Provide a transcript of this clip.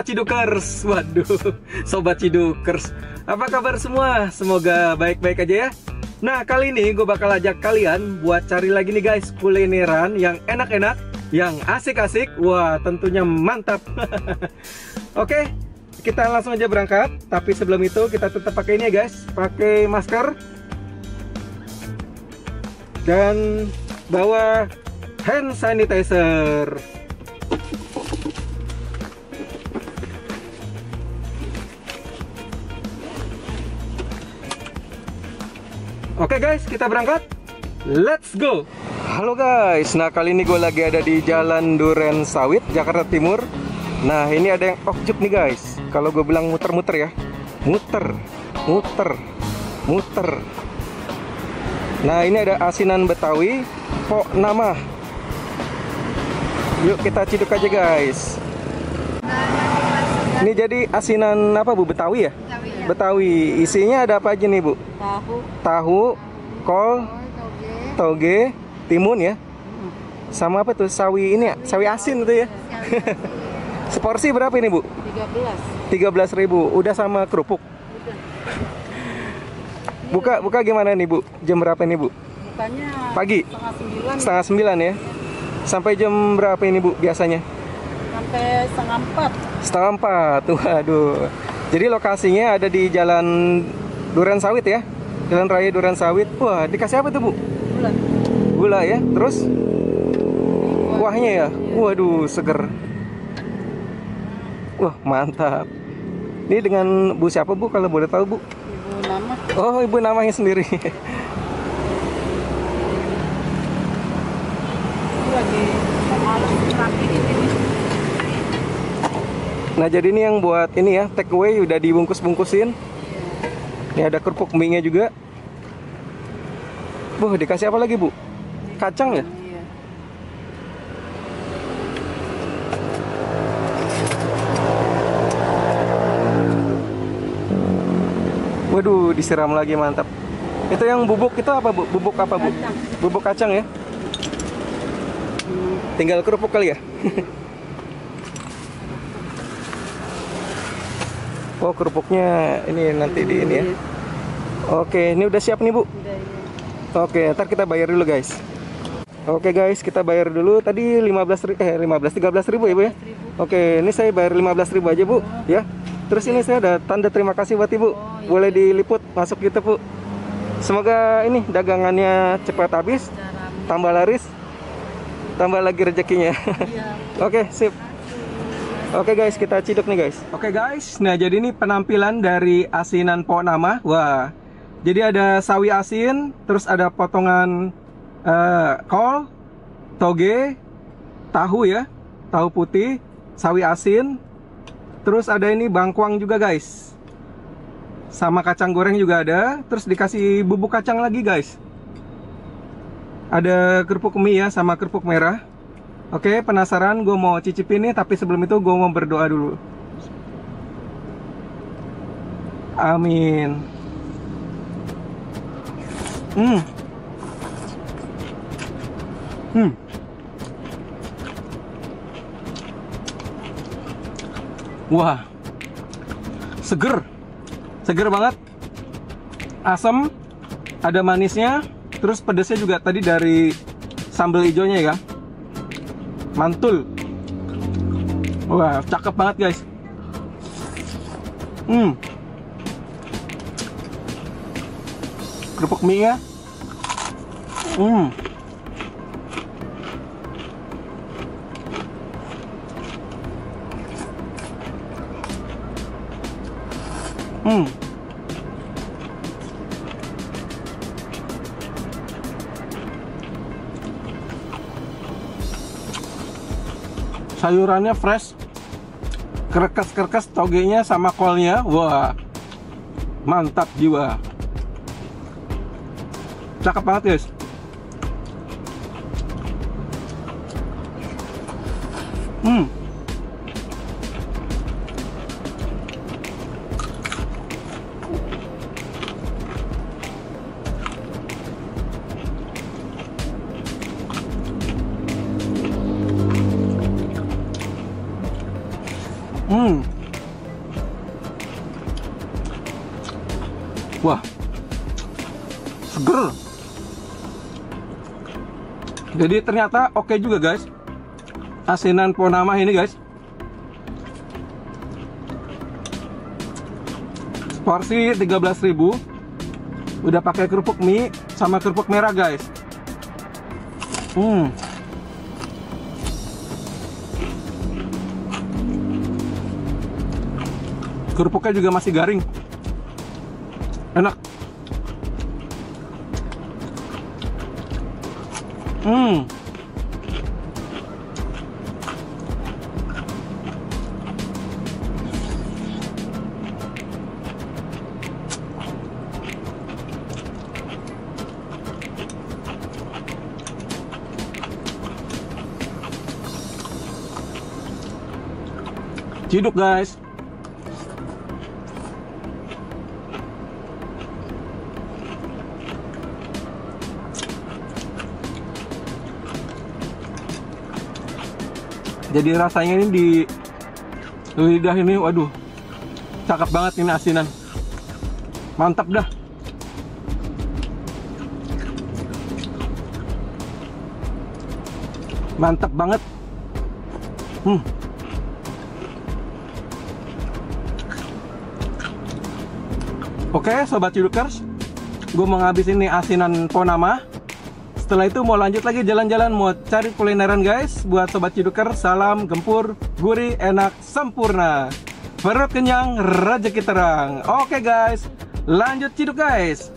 Sobat Cidukers. Waduh, Sobat Cidukers, apa kabar semua? Semoga baik-baik aja ya. Nah, kali ini gue bakal ajak kalian buat cari lagi nih guys, kulineran yang enak-enak, yang asik-asik. Wah, tentunya mantap. Oke, kita langsung aja berangkat. Tapi sebelum itu kita tetap pakai ini ya guys, pakai masker dan bawa hand sanitizer. Oke guys, kita berangkat. Let's go. Halo guys, nah kali ini gue lagi ada di Jalan Duren Sawit, Jakarta Timur. Nah ini ada yang okjuk nih guys. Kalau gue bilang muter-muter ya, muter. Nah ini ada asinan Betawi, Pok Nama. Yuk kita ciduk aja guys. Ini jadi asinan apa Bu? Betawi ya? Betawi. Isinya ada apa aja nih Bu? Tahu, kol, toge, timun ya. Sama apa tuh? Sawi ini ya? Sawi asin tuh ya. Seporsi berapa ini Bu? 13.000. Udah sama kerupuk. Buka gimana nih Bu? Jam berapa ini Bu? Bukanya pagi. Setengah 9 ya. Sampai jam berapa ini Bu biasanya? sampai setengah 4. 4. Waduh. Jadi lokasinya ada di Jalan Duren Sawit ya. Jalan Raya Duren Sawit. Wah, dikasih apa tuh Bu? Gula ya. Terus kuahnya ya. Waduh, seger. Wah, mantap. Ini dengan Bu siapa Bu kalau boleh tahu Bu? Ibu Nama. Oh, Ibu namanya sendiri. Lagi malam rapi di sini. Nah, jadi ini yang buat ini ya, take away udah dibungkus-bungkusin. Ini ada kerupuk mie-nya juga. Bu, dikasih apa lagi Bu? Kacang ya? Iya. Waduh, disiram lagi, mantap. Itu yang bubuk itu apa Bu? Bubuk apa Bu? Kacang. Bubuk kacang ya? Tinggal kerupuk kali ya? Oh, kerupuknya ini nanti di ini ya. Oke, ini udah siap nih Bu. Udah, iya. Oke, ntar kita bayar dulu guys. Oke guys, kita bayar dulu. Tadi 13.000 ya Bu ya. 13.000. Oke, ini saya bayar 15.000 aja Bu ya. Terus ini saya ada tanda terima kasih buat Ibu. iya. Boleh diliput masuk YouTube Bu. Semoga ini dagangannya cepat habis, tambah laris, tambah lagi rezekinya. Iya. Oke, sip. Oke guys, kita ciduk nih guys. Oke guys, nah jadi ini penampilan dari asinan Pok Nama. Wah, jadi ada sawi asin, terus ada potongan kol, toge, tahu ya, tahu putih, sawi asin, terus ada ini bangkuang juga guys, sama kacang goreng juga ada, terus dikasih bubuk kacang lagi guys. Ada kerupuk mie ya, sama kerupuk merah. Oke, penasaran, gue mau cicipin nih, tapi sebelum itu gue mau berdoa dulu. Amin. Wah, seger banget, asam, ada manisnya, terus pedesnya juga tadi dari sambal hijaunya ya. Mantul. Wah, cakep banget guys. Kerupuk mie nya. Sayurannya fresh, kerekes togenya sama kolnya. Wah, mantap jiwa. Cakep banget guys. Hmm. Wah, seger. Jadi ternyata oke juga guys, asinan pohon nama ini guys. Porsi 13.000. Udah pakai kerupuk mie sama kerupuk merah guys. Kerupuknya juga masih garing. Enak. Ciduk guys. Jadi rasanya ini di lidah ini, waduh, cakep banget ini asinan. Mantap dah. Mantap banget. Oke, sobat Cidukers, gue mau ngabisin nih asinan pohon nama. Setelah itu mau lanjut lagi jalan-jalan, mau cari kulineran guys. Buat sobat Cidukers, salam gempur, gurih, enak, sempurna. Perut kenyang, rezeki terang. Oke guys, lanjut ciduk guys.